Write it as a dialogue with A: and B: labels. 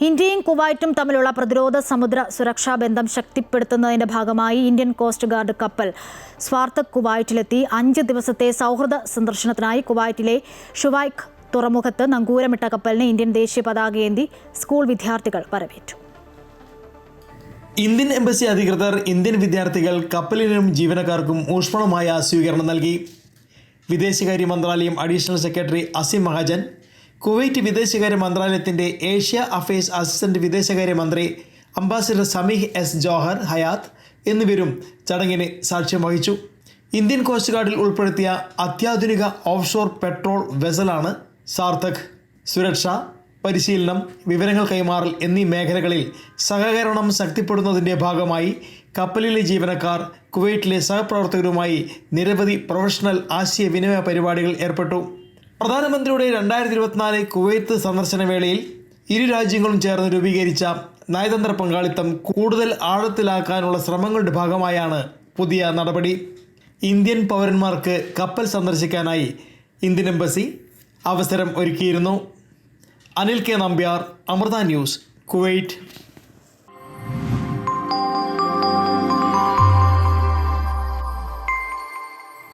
A: ഇന്ത്യയും കുവൈറ്റും തമ്മിലുള്ള പ്രതിരോധ സമുദ്ര സുരക്ഷാ ബന്ധം ശക്തിപ്പെടുത്തുന്നതിന്റെ ഭാഗമായി ഇന്ത്യൻ കോസ്റ്റ് ഗാർഡ് കപ്പൽ സ്വാർത്ഥക് കുവൈറ്റിലെത്തി 5 ദിവസത്തെ സൗഹൃദ സന്ദർശനത്തിനായി കുവൈറ്റിലെ ഷുവൈഖ് തുറമുഖത്ത് നങ്കൂരമിട്ട കപ്പലിനെ ഇന്ത്യൻ ദേശീയ പതാകയേന്തി സ്കൂൾ വിദ്യാർത്ഥികൾ വരവേറ്റു.
B: ഇന്ത്യൻ എംബസി അധികൃതർ ഇന്ത്യൻ വിദ്യാർത്ഥികൾ കപ്പലിനും ജീവനക്കാർക്കും ഊഷ്മളമായ സ്വീകരണം നൽകി. വിദേശകാര്യ മന്ത്രാലയം additional secretary Aseem Mahajan, Kuwait വിദേശകാര്യ മന്ത്രാലയത്തിൻ്റെ ഏഷ്യ അഫയേഴ്സ് അസിസ്റ്റന്റ് വിദേശകാര്യമന്ത്രി ambassador Sameeh S Johar Hayat എന്നിവരും ചടങ്ങിന് സാക്ഷ്യം വഹിച്ചു. ഇന്ത്യൻ കോസ്റ്റ് ഗാർഡിൽ ഉൾപ്പെടുത്തിയ അത്യാധുനിക ഓഫ്ഷോർ പെട്രോൾ വെസലാണ് സാർത്ഥക്. സുരക്ഷ, പരിശീലനം, വിവരങ്ങൾ കൈമാറൽ എന്നീ മേഖലകളിൽ സഹകരണം ശക്തിപ്പെടുന്നതിൻ്റെ ഭാഗമായി കപ്പലിലെ ജീവനക്കാർ കുവൈറ്റിലെ സഹപ്രവർത്തകരുമായി നിരവധി പ്രൊഫഷണൽ ആശയവിനിമയ പരിപാടികൾ ഏർപ്പെട്ടു. പ്രധാനമന്ത്രിയുടെ 2024 കുവൈത്ത് സന്ദർശന വേളയിൽ ഇരു രാജ്യങ്ങളും ചേർന്ന് രൂപീകരിച്ച നയതന്ത്ര പങ്കാളിത്തം കൂടുതൽ ആഴത്തിലാക്കാനുള്ള ശ്രമങ്ങളുടെ ഭാഗമായാണ് പുതിയ നടപടി. ഇന്ത്യൻ പൗരന്മാർക്ക് കപ്പൽ സന്ദർശിക്കാനായി ഇന്ത്യൻ എംബസി അവസരം ഒരുക്കിയിരുന്നു. Anil K Nambiar, Amrita news, Kuwait.